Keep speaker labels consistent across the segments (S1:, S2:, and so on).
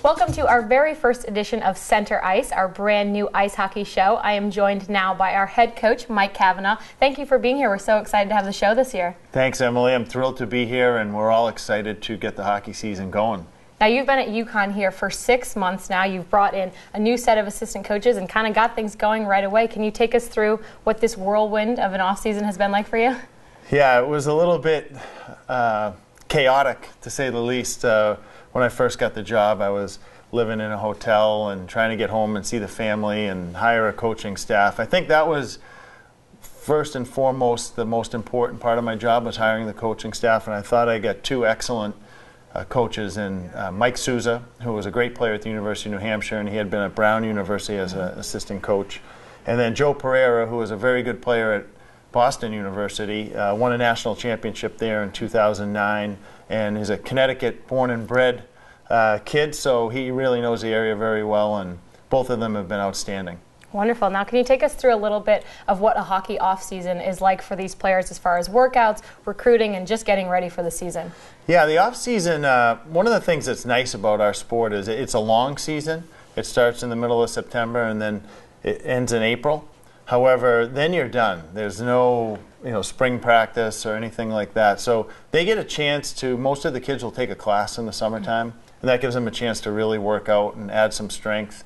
S1: Welcome to our very first edition of Center Ice, our brand new ice hockey show. I am joined now by our head coach, Mike Cavanaugh. Thank you for being here. We're so excited to have the show this year.
S2: Thanks, Emily. I'm thrilled to be here, and we're all excited to get the hockey season going.
S1: Now, you've been at UConn here for 6 months now. You've brought in a new set of assistant coaches and kind of got things going right away. Can you take us through what this whirlwind of an off-season has been like for you?
S2: Yeah, it was a little bit chaotic, to say the least. When I first got the job, I was living in a hotel and trying to get home and see the family and hire a coaching staff. I think that was first and foremost the most important part of my job, was hiring the coaching staff, and I thought I got two excellent coaches in Mike Souza, who was a great player at the University of New Hampshire, and he had been at Brown University as an assistant coach, and then Joe Pereira, who was a very good player at Boston University, won a national championship there in 2009, and is a Connecticut born and bred kid, so he really knows the area very well, and both of them have been outstanding.
S1: Wonderful. Now, can you take us through a little bit of what a hockey off-season is like for these players as far as workouts, recruiting, and just getting ready for the season?
S2: Yeah, the off-season, one of the things that's nice about our sport is it's a long season. It starts in the middle of September and then it ends in April. However, then you're done. There's no spring practice or anything like that. So they get a chance to, most of the kids will take a class in the summertime, and that gives them a chance to really work out and add some strength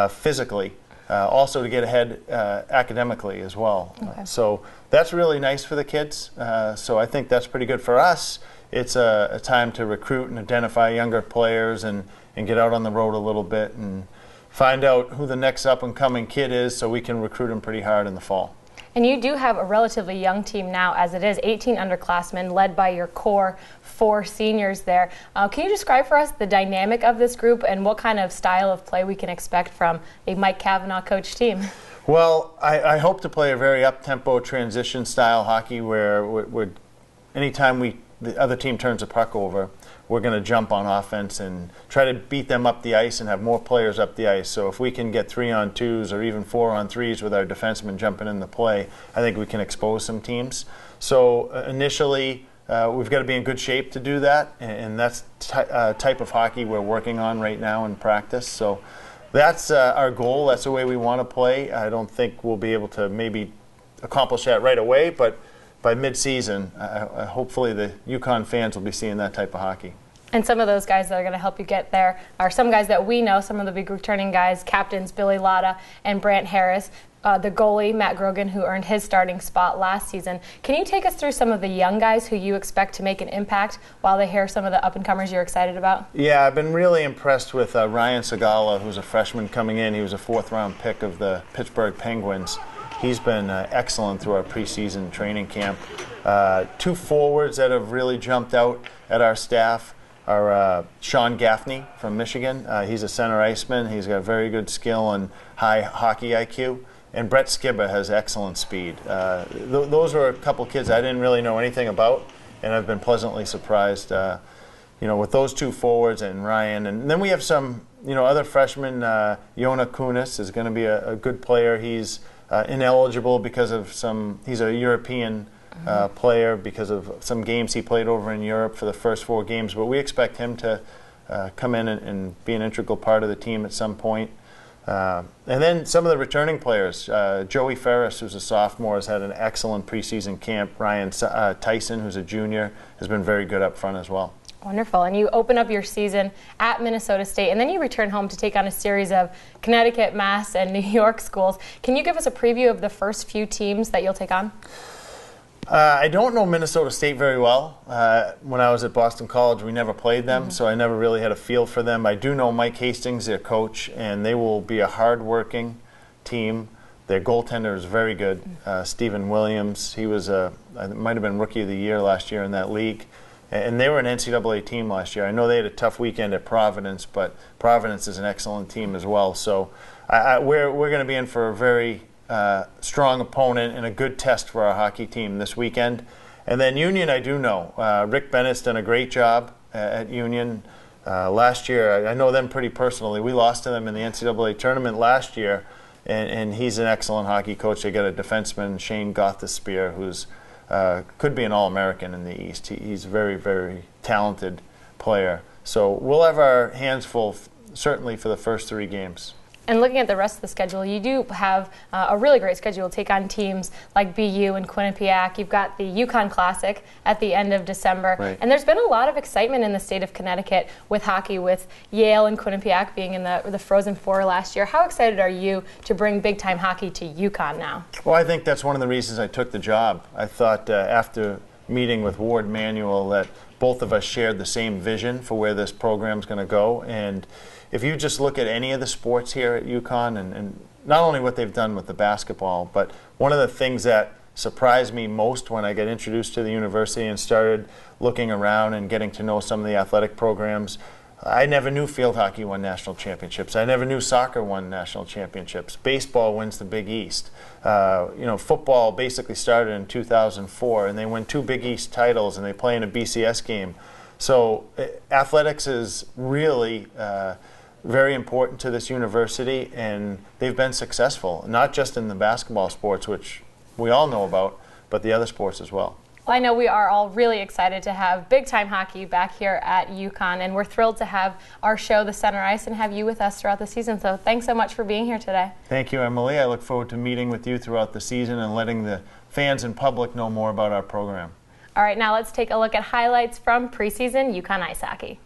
S2: physically. Also to get ahead academically as well.
S1: Okay.
S2: So that's really nice for the kids. So I think that's pretty good for us. It's a time to recruit and identify younger players and get out on the road a little bit and find out who the next up-and-coming kid is so we can recruit them pretty hard in the fall.
S1: And you do have a relatively young team now, as it is 18 underclassmen led by your core 4 seniors there. Can you describe for us the dynamic of this group and what kind of style of play we can expect from a Mike Cavanaugh coach team?
S2: Well, I hope to play a very up-tempo transition style hockey where anytime the other team turns a puck over, we're going to jump on offense and try to beat them up the ice and have more players up the ice. So if we can get 3-on-2s or even 4-on-3s with our defensemen jumping in the play, I think we can expose some teams. So initially, we've got to be in good shape to do that, and that's type of hockey we're working on right now in practice. So that's our goal. That's the way we want to play. I don't think we'll be able to maybe accomplish that right away, but by mid-season, hopefully the UConn fans will be seeing that type of hockey.
S1: And some of those guys that are going to help you get there are some guys that we know, some of the big returning guys, captains Billy Latta and Brant Harris, the goalie, Matt Grogan, who earned his starting spot last season. Can you take us through some of the young guys who you expect to make an impact while they hear some of the up-and-comers you're excited about?
S2: Yeah, I've been really impressed with Ryan Segala, who's a freshman coming in. He was a 4th-round pick of the Pittsburgh Penguins. He's been excellent through our preseason training camp. 2 forwards that have really jumped out at our staff are Sean Gaffney from Michigan. He's a center iceman. He's got very good skill and high hockey IQ. And Brett Skibba has excellent speed. Those are a couple kids I didn't really know anything about, and I've been pleasantly surprised with those 2 forwards and Ryan. And then we have some other freshmen. Yona Kunis is going to be a good player. He's ineligible because of he's a European player because of some games he played over in Europe for the first 4 games, but we expect him to come in and be an integral part of the team at some point. And then some of the returning players, Joey Ferris, who's a sophomore, has had an excellent preseason camp. Ryan Tyson, who's a junior, has been very good up front as well.
S1: Wonderful. And you open up your season at Minnesota State, and then you return home to take on a series of Connecticut, Mass, and New York schools. Can you give us a preview of the first few teams that you'll take on?
S2: I don't know Minnesota State very well. When I was at Boston College, we never played them, so I never really had a feel for them. I do know Mike Hastings, their coach, and they will be a hard-working team. Their goaltender is very good. Stephen Williams, he was might have been Rookie of the Year last year in that league. And they were an NCAA team last year. I know they had a tough weekend at Providence, but Providence is an excellent team as well. So we're going to be in for a very strong opponent and a good test for our hockey team this weekend. And then Union, I do know. Rick Bennett's done a great job at Union. Last year, I know them pretty personally. We lost to them in the NCAA tournament last year, and he's an excellent hockey coach. They got a defenseman, Shane Gotthespear, who's could be an All-American in the East. He's a very, very talented player. So we'll have our hands full certainly for the first 3 games.
S1: And looking at the rest of the schedule, you do have a really great schedule. Take on teams like BU and Quinnipiac. You've got the UConn Classic at the end of December.
S2: Right.
S1: And there's been a lot of excitement in the state of Connecticut with hockey, with Yale and Quinnipiac being in the Frozen Four last year. How excited are you to bring big-time hockey to UConn now?
S2: Well, I think that's one of the reasons I took the job. I thought after meeting with Ward Manuel that both of us shared the same vision for where this program's going to go. And if you just look at any of the sports here at UConn, and not only what they've done with the basketball, but one of the things that surprised me most when I got introduced to the university and started looking around and getting to know some of the athletic programs, I never knew field hockey won national championships. I never knew soccer won national championships. Baseball wins the Big East. Football basically started in 2004, and they win 2 Big East titles, and they play in a BCS game. So athletics is really very important to this university, and they've been successful, not just in the basketball sports, which we all know about, but the other sports as well.
S1: Well, I know we are all really excited to have big-time hockey back here at UConn, and we're thrilled to have our show, The Center Ice, and have you with us throughout the season. So thanks so much for being here today.
S2: Thank you, Emily. I look forward to meeting with you throughout the season and letting the fans and public know more about our program.
S1: All right, now let's take a look at highlights from preseason UConn ice hockey.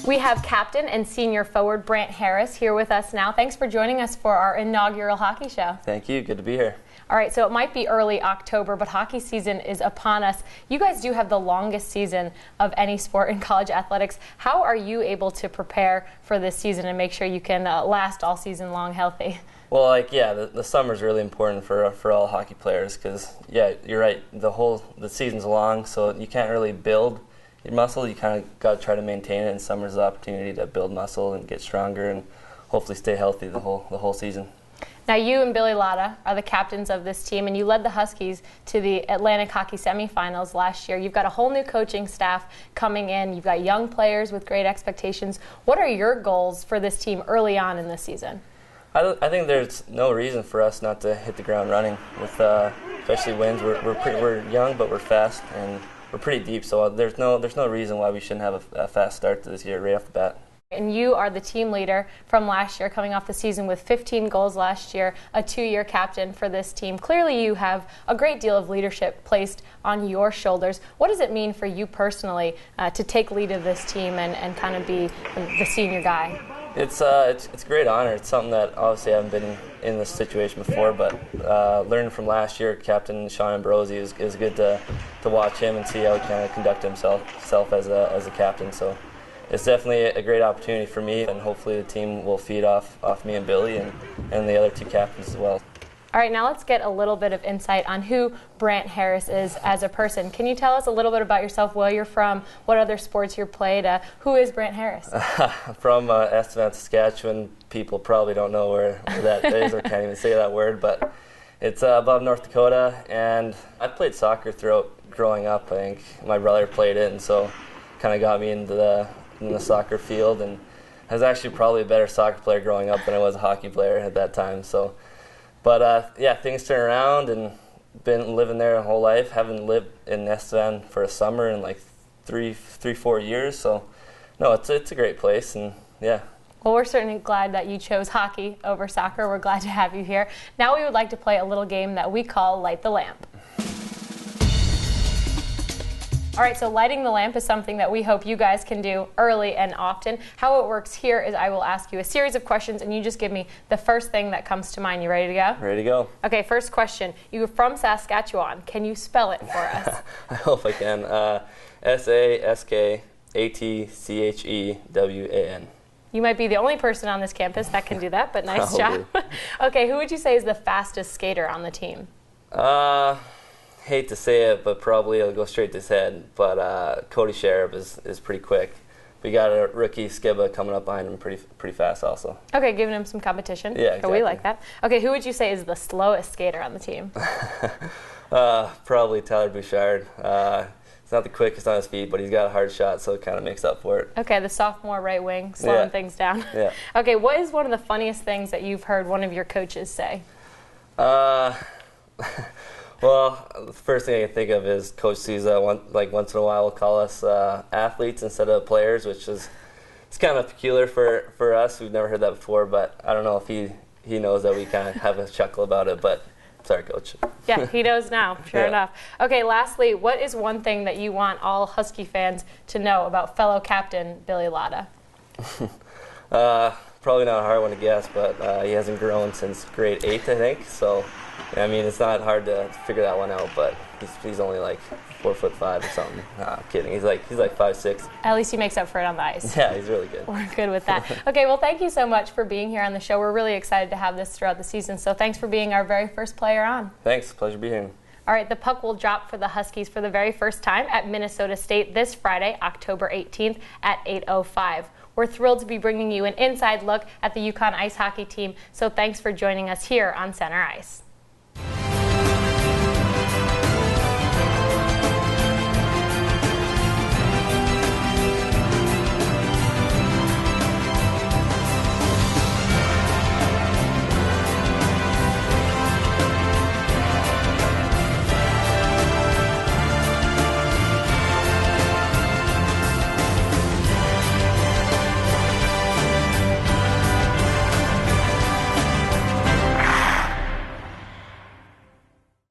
S1: We have captain and senior forward Brant Harris here with us now. Thanks for joining us for our inaugural hockey show.
S3: Thank you. Good to be here.
S1: All right, so it might be early October, but hockey season is upon us. You guys do have the longest season of any sport in college athletics. How are you able to prepare for this season and make sure you can last all season long healthy?
S3: Well, the summer is really important for all hockey players because, you're right. The season's long, so you can't really build your muscle. You kind of got to try to maintain it, and summer's the opportunity to build muscle and get stronger and hopefully stay healthy the whole season.
S1: Now, you and Billy Latta are the captains of this team, and you led the Huskies to the Atlantic Hockey semifinals last year. You've got a whole new coaching staff coming in. You've got young players with great expectations. What are your goals for this team early on in this season?
S3: I think there's no reason for us not to hit the ground running with especially wins. We're young, but we're fast, and we're pretty deep, so there's no reason why we shouldn't have a fast start to this year right off the bat.
S1: And you are the team leader from last year, coming off the season with 15 goals last year, a 2-year captain for this team. Clearly you have a great deal of leadership placed on your shoulders. What does it mean for you personally to take lead of this team and kind of be the senior guy?
S3: It's a great honor. It's something that obviously I haven't been in this situation before, but learning from last year, Captain Sean Ambrosi is good to watch him and see how he kind of conduct himself as a captain. So it's definitely a great opportunity for me, and hopefully the team will feed off me and Billy and the other 2 captains as well.
S1: All right, now let's get a little bit of insight on who Brant Harris is as a person. Can you tell us a little bit about yourself, where you're from, what other sports you've played? Who is Brant Harris?
S3: From Estevan, Saskatchewan. People probably don't know where that is or can't even say that word, but it's above North Dakota, and I played soccer throughout growing up. I think my brother played it, and so kind of got me into the soccer field, and I was actually probably a better soccer player growing up than I was a hockey player at that time. So. But things turn around, and been living there a whole life. Haven't lived in Estevan for a summer in like 4 years. So, no, it's a great place, and yeah.
S1: Well, we're certainly glad that you chose hockey over soccer. We're glad to have you here. Now we would like to play a little game that we call Light the Lamp. All right, so lighting the lamp is something that we hope you guys can do early and often. How it works here is I will ask you a series of questions, and you just give me the first thing that comes to mind. You ready to go?
S3: Ready to go.
S1: Okay, first question. You're from Saskatchewan. Can you spell it for us?
S3: I hope I can. Saskatchewan.
S1: You might be the only person on this campus that can do that, but nice job. Okay, who would you say is the fastest skater on the team?
S3: Hate to say it, but probably it'll go straight to his head. But Cody Sharab is pretty quick. We got a rookie Skiba coming up behind him pretty fast also.
S1: Okay, giving him some competition.
S3: Yeah, exactly.
S1: We like that. Okay, who would you say is the slowest skater on the team?
S3: Probably Tyler Bouchard. He's not the quickest on his feet, but he's got a hard shot, so it kind of makes up for it.
S1: Okay, the sophomore right wing, slowing things down.
S3: Yeah.
S1: Okay, what is one of the funniest things that you've heard one of your coaches say?
S3: Well, the first thing I can think of is Coach Souza, once in a while will call us athletes instead of players, which is it's kind of peculiar for us. We've never heard that before, but I don't know if he knows that we kind of have a chuckle about it, but sorry, Coach.
S1: Yeah, he knows now, sure enough. Okay, lastly, what is one thing that you want all Husky fans to know about fellow captain Billy Latta?
S3: Probably not a hard one to guess, but he hasn't grown since grade 8, I think, so I mean, it's not hard to figure that one out, but he's only like 4'5" or something. Nah, I'm kidding. He's like 5'6".
S1: At least he makes up for it on the ice.
S3: Yeah, he's really good.
S1: We're good with that. Okay, well, thank you so much for being here on the show. We're really excited to have this throughout the season, so thanks for being our very first player on.
S3: Thanks. Pleasure being here.
S1: All right, the puck will drop for the Huskies for the very first time at Minnesota State this Friday, October 18th at 8:05. We're thrilled to be bringing you an inside look at the UConn ice hockey team, so thanks for joining us here on Center Ice.